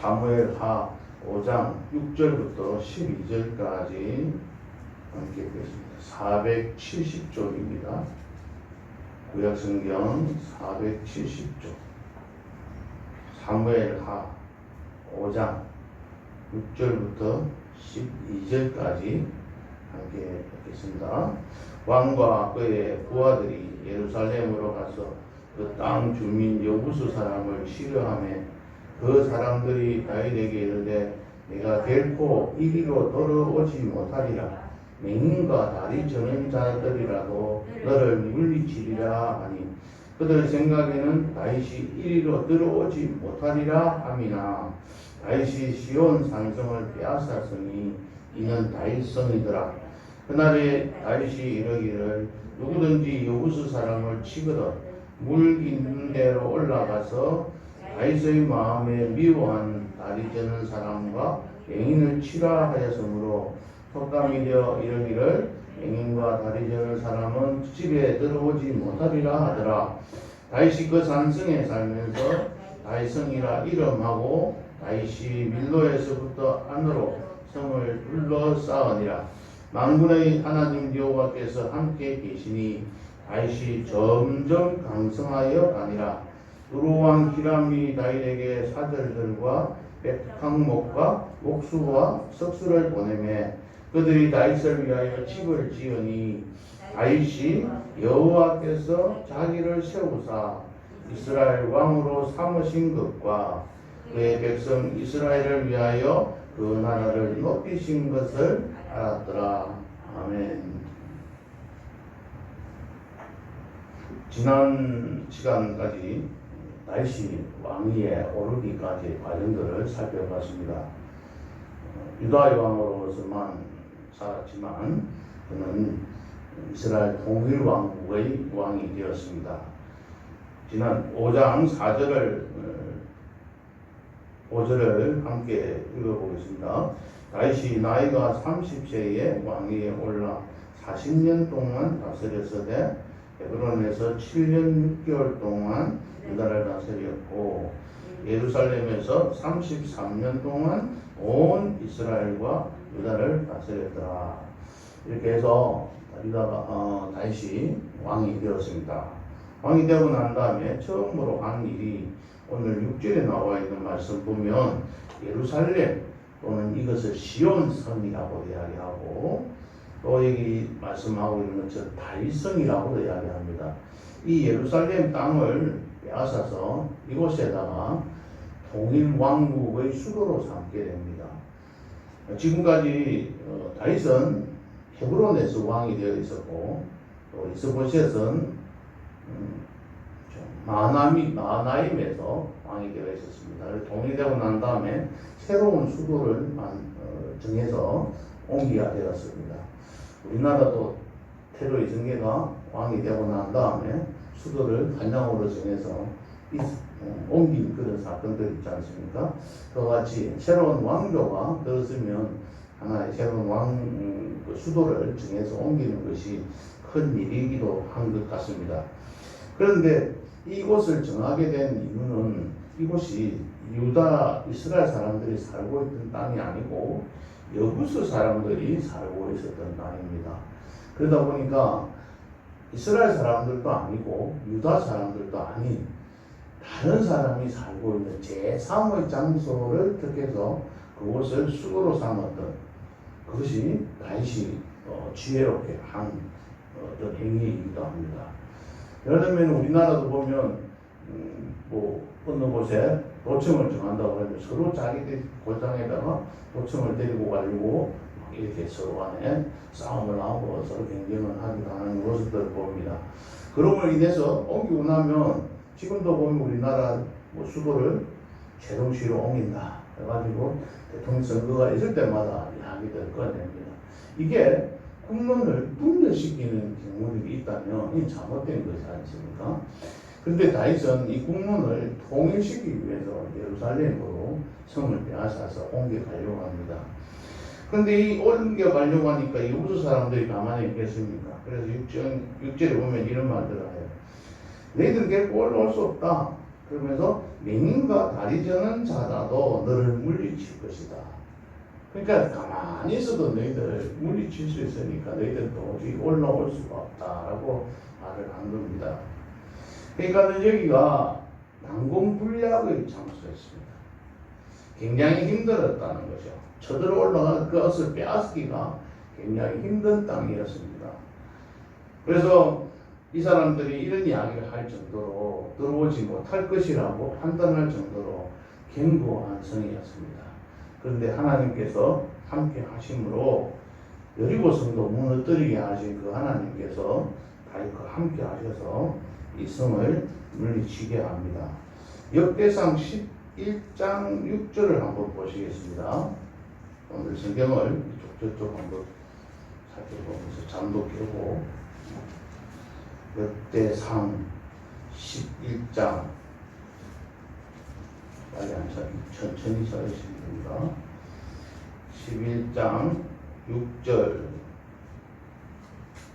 사무엘하 5장 6절부터 12절까지 함께 읽겠습니다. 470쪽입니다. 구약성경 470쪽 사무엘하 5장 6절부터 12절까지 함께 읽겠습니다. 왕과 그의 부하들이 예루살렘으로 가서 그 땅 주민 여부수 사람을 시려하며 그 사람들이 다윗에게 이르되 내가 결코 이리로 돌아오지 못하리라. 맹인과 다리 저는 자들이라도 너를 물리치리라 하니 그들 생각에는 다윗이 이리로 들어오지 못하리라 함이나 다윗이 시온 산성을 빼앗았으니 이는 다윗 성이더라. 그날에 다윗이 이르기를 누구든지 여부수 사람을 치거든 물긴 데로 올라가서 다윗의 마음에 미워한 다리 저는 사람과 맹인을 치라 하였으므로 촉감이 되어 이르기를 맹인과 다리 저는 사람은 집에 들어오지 못하리라 하더라. 다윗이 그 산성에 살면서 다윗성이라 이름하고 다윗이 밀로에서부터 안으로 성을 둘러싸으니라. 만군의 하나님 여호와께서 함께 계시니 다윗이 점점 강성하여 가니라. 두루왕 히람이 다윗에게 사절들과 백항목과 옥수와 석수를 보내매 그들이 다윗을 위하여 집을 지으니 다윗이 여호와께서 자기를 세우사 이스라엘 왕으로 삼으신 것과 그의 백성 이스라엘을 위하여 그 나라를 높이신 것을 알았더라. 아멘. 지난 시간까지 다윗이 왕위에 오르기까지 과정들을 살펴봤습니다. 유다의 왕으로서만 살았지만 그는 이스라엘 통일왕국의 왕이 되었습니다. 지난 5장 5절을 함께 읽어보겠습니다. 다윗이 나이가 30세에 왕위에 올라 40년 동안 다스렸으되 헤브론에서 7년 6개월 동안 유다를 다스렸고 예루살렘에서 33년 동안 온 이스라엘과 유다를 다스렸더라. 이렇게 해서 다윗이 왕이 되었습니다. 왕이 되고 난 다음에 처음으로 한 일이 오늘 6절에 나와 있는 말씀 보면 예루살렘 또는 이것을 시온성이라고 이야기하고 또 여기 말씀하고 있는 것처럼 다윗성이라고 이야기합니다. 이 예루살렘 땅을 빼앗아서 이곳에다가 통일왕국의 수도로 삼게 됩니다. 지금까지 다윗은 헤브론에서 왕이 되어 있었고 또 이스보셋은 마하나임에서 왕이 되어 있었습니다. 통일되고 난 다음에 새로운 수도를 정해서 옮기게 되었습니다. 우리나라도 테러 이승계가 왕이 되고 난 다음에 수도를 한양으로 정해서 옮긴 그런 사건들 있지 않습니까? 그와 같이 새로운 왕조가 들었으면 하나의 새로운 수도를 정해서 옮기는 것이 큰 일이기도 한 것 같습니다. 그런데 이곳을 정하게 된 이유는 이곳이 유다 이스라엘 사람들이 살고 있던 땅이 아니고 여부수 사람들이 살고 있었던 땅입니다. 그러다 보니까 이스라엘 사람들도 아니고 유다 사람들도 아닌 다른 사람이 살고 있는 제3의 장소를 택해서 그곳을 수도로 삼았던 그것이 다윗이 지혜롭게 한 어떤 행위이기도 합니다. 예를 들면 우리나라도 보면 어느 곳에 도청을 정한다고 하면 서로 자기들 골장에다가 도청을 데리고 가지고 이렇게 서로 간에 싸움을 하고 서로 경쟁을 하기도 하는 모습들을 봅니다. 그럼으로 인해서 옮기고 나면 지금도 보면 우리나라 수도를 세종시로 옮긴다 해가지고 대통령 선거가 있을 때마다 이야기를 꺼냅니다. 이게 국론을 분열시키는 경우들이 있다면 이 잘못된 것이 아니십니까? 그런데 다윗은 이 국론을 통일시키기 위해서 예루살렘으로 성을 빼앗아서 옮겨가려고 합니다. 그런데 이 옮겨가려고 하니까 여부수 사람들이 가만히 있겠습니까? 그래서 6절에 보면 이런 말들을 해요. 너희들은 결코 올라올 수 없다. 그러면서 맹인과 다리 저는 자라도 너를 물리칠 것이다. 그러니까 가만히 있어도 너희들 물리칠 수 있으니까 너희들 도저히 올라올 수가 없다라고 말을 한 겁니다. 그러니까 여기가 난공불락의 장소였습니다. 굉장히 힘들었다는 거죠. 저들어 올라가 그것을 빼앗기가 굉장히 힘든 땅이었습니다. 그래서 이 사람들이 이런 이야기를 할 정도로 들어오지 못할 것이라고 판단할 정도로 견고한 성이었습니다. 그런데 하나님께서 함께 하심으로 여리고 성도 무너뜨리게 하신 그 하나님께서 다윗과 함께 하셔서 이 성을 물리치게 합니다. 역대상 11장 6절을 한번 보시겠습니다. 오늘 성경을 이쪽 저쪽 한번 살펴보면서 잠도 깨고 역대상 11장 빨리 안 쳐, 천천히 써주시면 됩니다. 11장 6절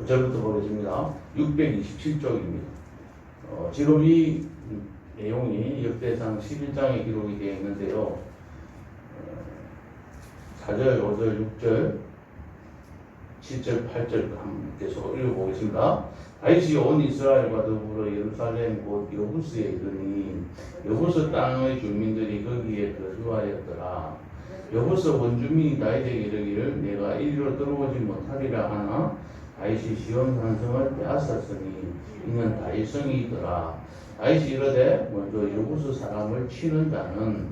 9절부터 보겠습니다. 627쪽입니다. 지금 이 내용이 역대상 11장에 기록이 되어 있는데요. 4절, 5절, 6절, 7절, 8절 계속 읽어보겠습니다. 다윗이 온 이스라엘과 더불어 예루살렘 곧 여부스에 이르니 여부스 땅의 주민들이 거기에 거주하였더라. 여부스 원주민이 다윗에게 이르기를 내가 이리로 들어오지 못하리라 하나 다윗이 시온 산성을 빼앗았으니 이는 다윗 성이더라. 다윗이 이르되 먼저 여부스 사람을 치는 자는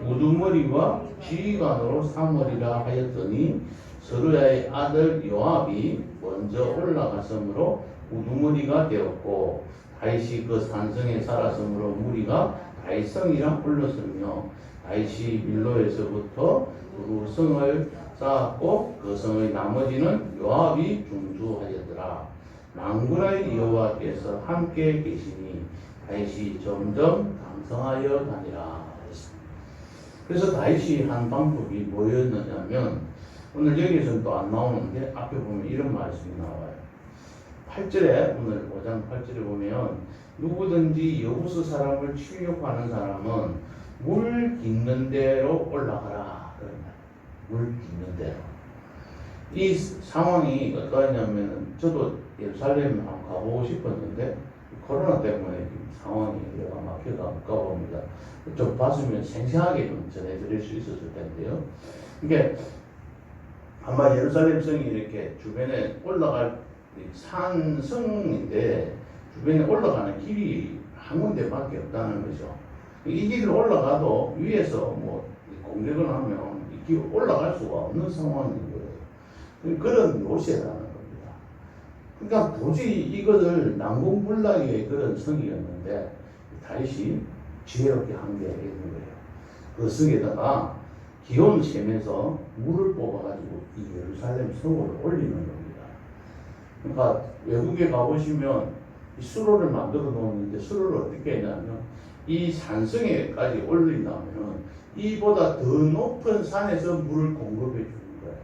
우두머리와 지휘관으로 삼으리라 하였더니 서루야의 아들 요압이 먼저 올라갔으므로 우두머리가 되었고 다윗이 그 산성에 살았으므로 무리가 다윗성이라 불렀으며 다윗이 밀로에서부터 그 성을 쌓았고 그 성의 나머지는 요압이 중주하였더라. 만군의 여호와께서 함께 계시니 다윗이 점점 강성하여 가니라. 그래서 다윗이 한 방법이 뭐였느냐면 오늘 여기서는 또 안 나오는데 앞에 보면 이런 말씀이 나와요. 8절에 오늘 5장 8절에 보면 누구든지 여부스 사람을 치려고 하는 사람은 물 깃는 대로 올라가라. 물 깃는 대로. 이 상황이 어떠하냐면 저도 예루살렘 한번 가보고 싶었는데 코로나 때문에 상황이 여가 막혀가 못 가봅니다. 좀 봤으면 생생하게 좀 전해드릴 수 있었을 텐데요. 이게 아마 예루살렘 성이 이렇게 주변에 올라갈 산성인데 주변에 올라가는 길이 한 군데밖에 없다는 거죠. 이 길을 올라가도 위에서 뭐 공격을 하면 이 길 올라갈 수가 없는 상황인 거예요. 그런 요새라는 겁니다. 그러니까 도저히 이것을 난공불락의 그런 성이었는데 다윗이 지혜롭게 한 게 있는 거예요. 그 성에다가 기온 셈에서 물을 뽑아가지고 이 예루살렘 성을 올리는 겁니다. 그러니까 외국에 가보시면 이 수로를 만들어 놓는데 수로를 어떻게 했냐면 이 산성에까지 올린다면 이보다 더 높은 산에서 물을 공급해 주는 거예요.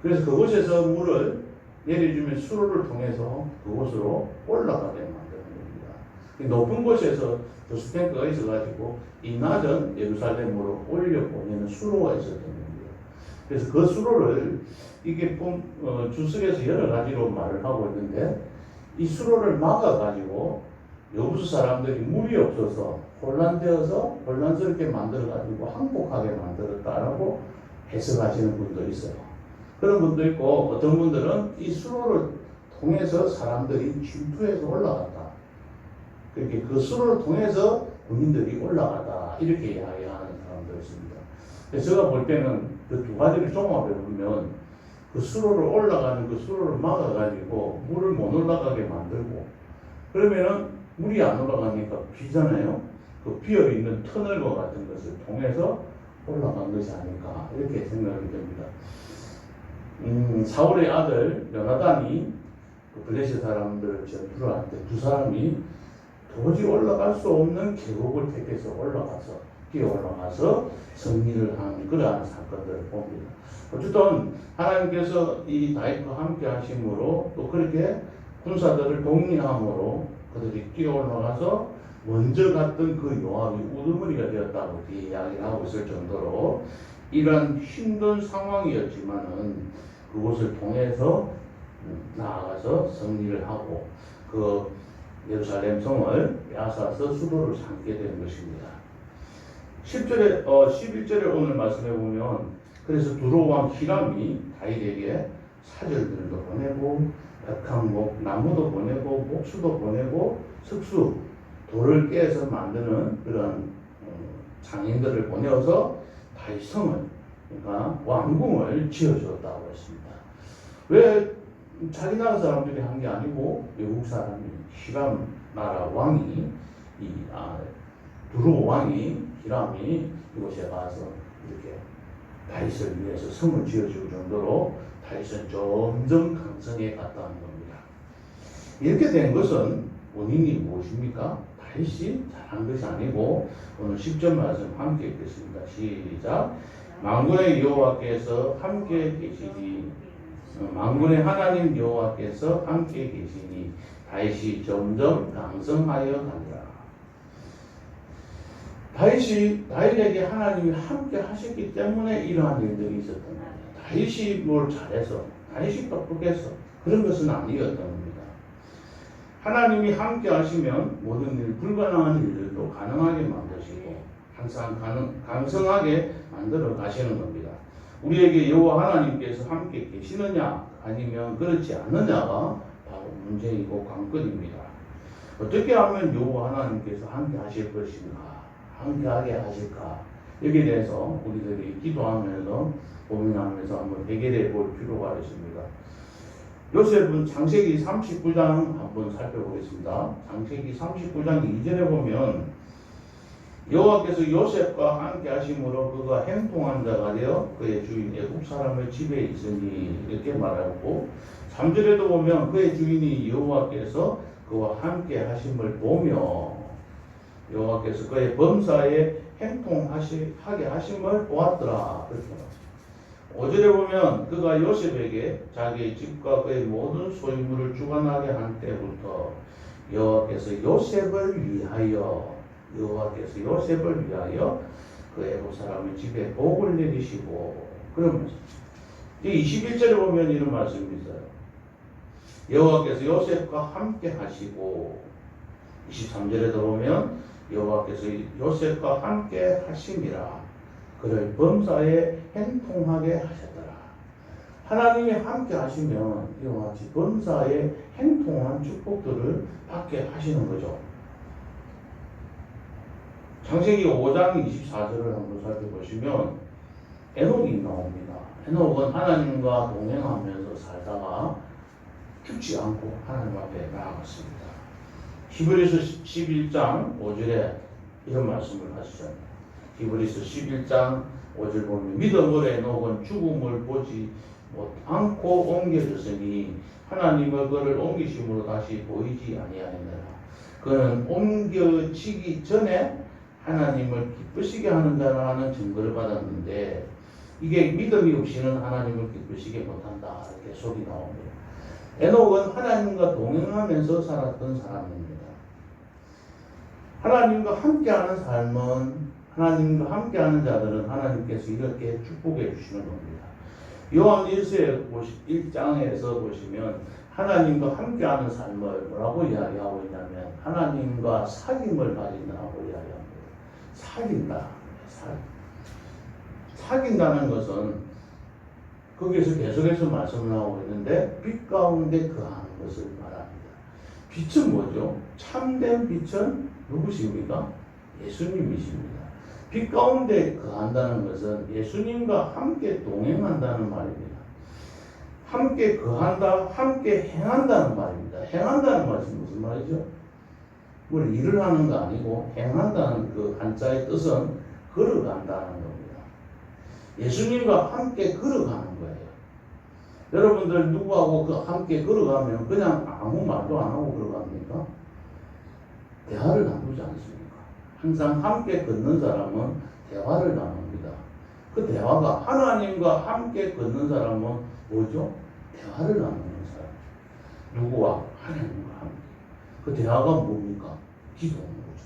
그래서 그곳에서 물을 내려주면 수로를 통해서 그곳으로 올라가게 만드는 겁니다. 높은 곳에서 교수탱크가 있어가지고 이 낮은 예루살렘으로 올려보내는 수로가 있었던 겁니다. 그래서 그 수로를 이게 주석에서 여러 가지로 말을 하고 있는데 이 수로를 막아가지고 여부수 사람들이 물이 없어서 혼란되어서 혼란스럽게 만들어가지고 항복하게 만들었다라고 해석하시는 분도 있어요. 그런 분도 있고 어떤 분들은 이 수로를 통해서 사람들이 질투해서 올라갔다. 그렇게 그 수로를 통해서 군인들이 올라가다 이렇게 이야기하는 사람도 있습니다. 그래서 제가 볼 때는 그 두 가지를 종합해 보면 그 수로를 올라가는 그 수로를 막아가지고 물을 못 올라가게 만들고 그러면은 물이 안 올라가니까 비잖아요. 그 비어있는 터널과 같은 것을 통해서 올라간 것이 아닐까 이렇게 생각이 됩니다. 사울의 아들 요나단이 그 블레셋 사람들 전투를 할 때 두 사람이 도저히 올라갈 수 없는 계곡을 택해서 뛰어 올라가서 승리를 한 그러한 사건들을 봅니다. 어쨌든 하나님께서 이 다윗과 함께 하심으로 또 그렇게 군사들을 독려함으로 그들이 뛰어 올라가서 먼저 갔던 그 요압이 우두머리가 되었다고 이야기를 하고 있을 정도로 이런 힘든 상황이었지만은 그곳을 통해서 나아가서 승리를 하고 그 예루살렘 성을 빼앗아서 수도를 삼게 된 것입니다. 10절에 11절에 오늘 말씀해 보면 그래서 두로 왕 히람이 다윗에게 사절들도 보내고 백향목 나무도 보내고 목수도 보내고 석수 돌을 깨서 만드는 그런 장인들을 보내어서 다윗 성을 그러니까 왕궁을 지어주었다고 했습니다. 왜 자기 나라 사람들이 한 게 아니고 외국 사람이 히람 나라 왕이 두로 왕이 히람이 이곳에 가서 이렇게 다윗을 위해서 성을 지어줄 정도로 다윗은 점점 강성해 갔다는 겁니다. 이렇게 된 것은 원인이 무엇입니까? 다윗이 잘한 것이 아니고 오늘 10절 말씀 함께 읽겠습니다. 시작. 만군의 여호와께서 함께 계시니 만군의 하나님 여호와께서 함께 계시니 다윗이 점점 강성하여 가니라. 다윗에게 하나님이 함께 하셨기 때문에 이러한 일들이 있었던 겁니다. 다윗이 뭘 잘해서 다윗이 똑똑해서 그런 것은 아니었던 겁니다. 하나님이 함께 하시면 모든 일 불가능한 일들도 가능하게 만드시고 항상 강성하게 만들어 가시는 겁니다. 우리에게 여호와 하나님께서 함께 계시느냐 아니면 그렇지 않느냐가 바로 문제이고 관건입니다. 어떻게 하면 여호와 하나님께서 함께 하실 것인가, 함께하게 하실까, 여기에 대해서 우리들이 기도하면서 고민하면서 한번 해결해 볼 필요가 있습니다. 요셉은 창세기 39장 한번 살펴보겠습니다. 창세기 39장 2절에 보면 여호와께서 요셉과 함께 하심으로 그가 행동한 자가 되어 그의 주인 애국 사람의 집에 있으니 이렇게 말하고 3절에도 보면 그의 주인이 여호와께서 그와 함께 하심을 보며 여호와께서 그의 범사에 행통하게 하심을 보았더라. 그렇게 말합니다. 5절에 보면 그가 요셉에게 자기의 집과 그의 모든 소유물을 주관하게 한 때부터 여호와께서 요셉을 위하여 그 애국 사람의 집에 복을 내리시고 그러면서 21절에 보면 이런 말씀이 있어요. 여호와께서 요셉과 함께 하시고 23절에도 보면 여호와께서 요셉과 함께 하심이라 그를 범사에 행통하게 하셨더라. 하나님이 함께 하시면 이와 같이 범사에 행통한 축복들을 받게 하시는 거죠. 창세기 5장 24절을 한번 살펴보시면 에녹이 나옵니다. 에녹은 하나님과 동행하면서 살다가 죽지 않고 하나님 앞에 나아갔습니다. 히브리서 11장 5절에 이런 말씀을 하시잖아요. 히브리서 11장 5절 보면 믿음으로 에녹은 죽음을 보지 않고 옮겨졌으니 하나님의 그를 옮기심으로 다시 보이지 아니하였느라. 그는 옮겨지기 전에 하나님을 기쁘시게 하는 자라는 증거를 받았는데 이게 믿음이 없이는 하나님을 기쁘시게 못한다. 이렇게 속이 나옵니다. 에녹은 하나님과 동행하면서 살았던 사람입니다. 하나님과 함께하는 삶은 하나님과 함께하는 자들은 하나님께서 이렇게 축복해 주시는 겁니다. 요한 1장에서 보시면 하나님과 함께하는 삶을 뭐라고 이야기하고 있냐면 하나님과 사귐을 가진다고 이야기합니다. 사귄다는 것은 거기에서 계속해서 말씀을 하고 있는데 빛 가운데 거하는 것을 말합니다. 빛은 뭐죠? 참된 빛은 누구십니까? 예수님이십니다. 빛 가운데 거한다는 것은 예수님과 함께 동행한다는 말입니다. 함께 거한다, 함께 행한다는 말입니다. 행한다는 말씀은 무슨 말이죠? 뭘 일을 하는 거 아니고 행한다는 그 한자의 뜻은 걸어간다는 겁니다. 예수님과 함께 걸어가는 거예요. 여러분들 누구하고 함께 걸어가면 그냥 아무 말도 안 하고 걸어갑니까? 대화를 나누지 않습니까? 항상 함께 걷는 사람은 대화를 나눕니다. 그 대화가 하나님과 함께 걷는 사람은 뭐죠? 대화를 나누는 사람. 누구와? 하나님과 함께. 그 대화가 뭡니까? 기도하는 거죠.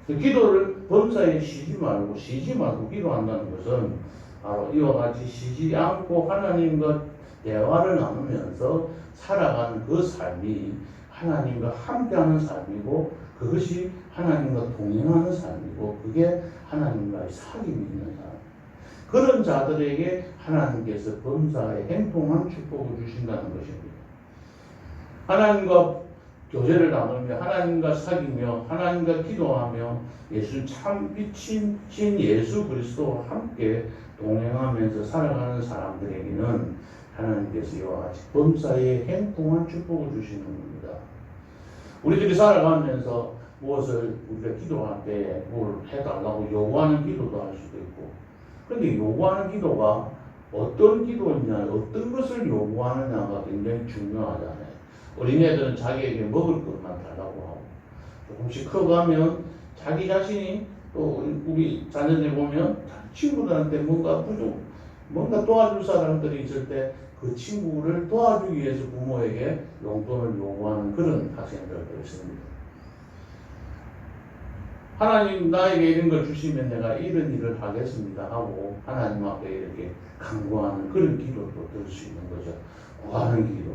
기도를 범사에 쉬지 말고 기도한다는 것은 바로 이와 같이 쉬지 않고 하나님과 대화를 나누면서 살아가는 그 삶이 하나님과 함께하는 삶이고, 그것이 하나님과 동행하는 삶이고, 그게 하나님과의 사귐이 있는 삶. 그런 자들에게 하나님께서 범사에 행통한 축복을 주신다는 것입니다. 하나님과 교제를 나누며, 하나님과 사귀며, 하나님과 기도하며, 예수 참 빛인 예수 그리스도와 함께 동행하면서 살아가는 사람들에게는 하나님께서 이와 같이 범사에 행통한 축복을 주시는 겁니다. 우리들이 살아가면서 무엇을 우리가 기도할 때 뭘 해달라고 요구하는 기도도 할 수도 있고, 그런데 요구하는 기도가 어떤 기도냐, 어떤 것을 요구하느냐가 굉장히 중요하잖아요. 어린애들은 자기에게 먹을 것만 달라고 하고, 조금씩 커가면 자기 자신이, 또 우리 자녀들 보면 친구들한테 뭔가 도와줄 사람들이 있을 때 그 친구를 도와주기 위해서 부모에게 용돈을 요구하는 그런 학생들도 있습니다. 하나님 나에게 이런 걸 주시면 내가 이런 일을 하겠습니다 하고 하나님 앞에 이렇게 간구하는 그런 기도도 들 수 있는 거죠. 구하는 기도.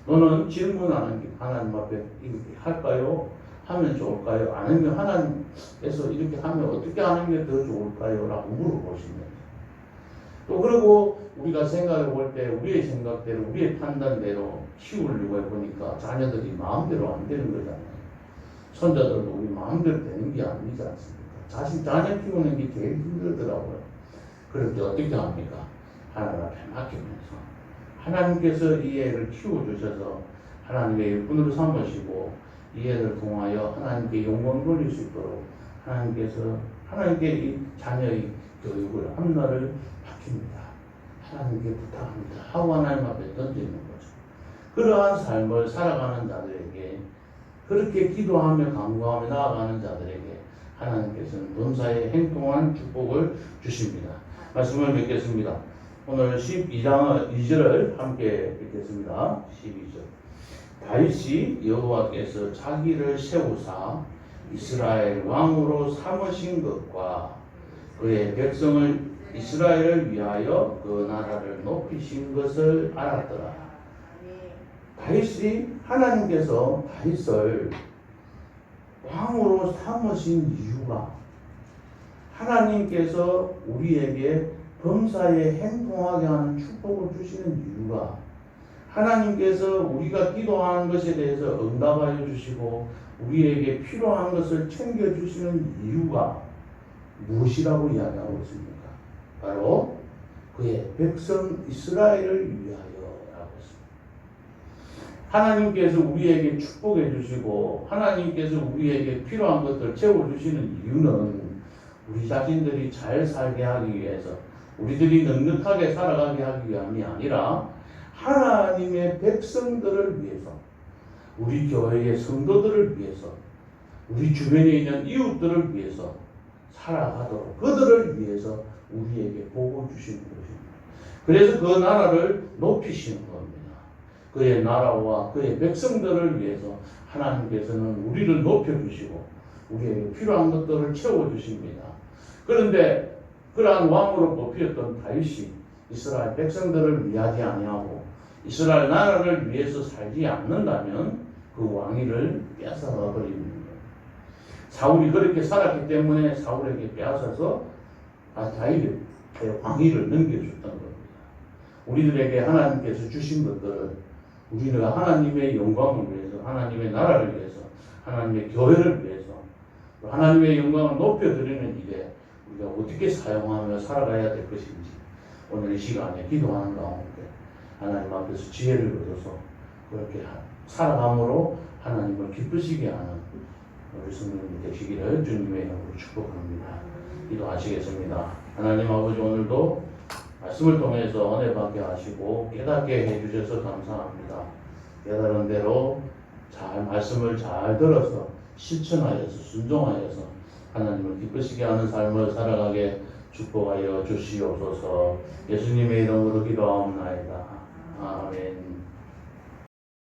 너는 질문하는 기도. 하나님 앞에 이렇게 할까요? 하면 좋을까요? 아니면 하나님께서 이렇게 하면 어떻게 하는 게 더 좋을까요? 라고 물어보시면 돼요. 또 그리고 우리가 생각해 볼 때 우리의 생각대로, 우리의 판단대로 키우려고 해보니까 자녀들이 마음대로 안 되는 거잖아요. 손자들도 우리 마음대로 되는 게 아니지 않습니까? 자녀 키우는 게 제일 힘들더라고요. 그럴 때 어떻게 합니까? 하나님 앞에 맡기면서 하나님께서 이 애를 키워주셔서 하나님의 일꾼으로 삼으시고 이 애를 통하여 하나님께 영광 돌릴 수 있도록 하나님께 이 자녀의 교육을 합나를 맡깁니다. 하나님께 부탁합니다 하고 하나님 앞에 던지는 거죠. 그러한 삶을 살아가는 자들에게, 그렇게 기도하며 간구하며 나아가는 자들에게 하나님께서는 범사에 행통한 축복을 주십니다. 말씀을 맺겠습니다. 오늘 12장 2절을 함께 읽겠습니다. 12절. 다윗이 여호와께서 자기를 세우사 이스라엘 왕으로 삼으신 것과 그의 백성을 이스라엘을 위하여 그 나라를 높이신 것을 알았더라. 다윗이, 하나님께서 다윗을 왕으로 삼으신 이유가, 하나님께서 우리에게 범사에 행동하게 하는 축복을 주시는 이유가, 하나님께서 우리가 기도하는 것에 대해서 응답하여 주시고 우리에게 필요한 것을 챙겨주시는 이유가 무엇이라고 이야기하고 있습니까? 바로 그의 백성 이스라엘을 위하여라고 했습니다. 하나님께서 우리에게 축복해 주시고 하나님께서 우리에게 필요한 것들 채워주시는 이유는 우리 자신들이 잘 살게 하기 위해서, 우리들이 넉넉하게 살아가게 하기 위함이 아니라 하나님의 백성들을 위해서, 우리 교회의 성도들을 위해서, 우리 주변에 있는 이웃들을 위해서 살아가도록, 그들을 위해서 우리에게 복을 주시는 것입니다. 그래서 그 나라를 높이시는 겁니다. 그의 나라와 그의 백성들을 위해서 하나님께서는 우리를 높여주시고 우리에게 필요한 것들을 채워주십니다. 그런데 그러한 왕으로 뽑혔던 다윗이 이스라엘 백성들을 위하지 아니하고 이스라엘 나라를 위해서 살지 않는다면 그 왕위를 뺏어가 버립니다. 사울이 그렇게 살았기 때문에 사울에게 빼앗아서 다윗의 왕위를 넘겨줬던 겁니다. 우리들에게 하나님께서 주신 것들을 우리가 하나님의 영광을 위해서, 하나님의 나라를 위해서, 하나님의 교회를 위해서, 하나님의 영광을 높여드리는 일에 우리가 어떻게 사용하며 살아가야 될 것인지 오늘 이 시간에 기도하는 가운데 하나님 앞에서 지혜를 얻어서 그렇게 살아감으로 하나님을 기쁘시게 하는 우리 성도님 되시기를 주님의 이름으로 축복합니다. 기도하시겠습니다. 하나님 아버지, 오늘도 말씀을 통해서 은혜 받게 하시고 깨닫게 해주셔서 감사합니다. 깨달은 대로 말씀을 잘 들어서 실천하여서 순종하여서 하나님을 기쁘시게 하는 삶을 살아가게 축복하여 주시옵소서. 예수님의 이름으로 기도하옵나이다. 아멘.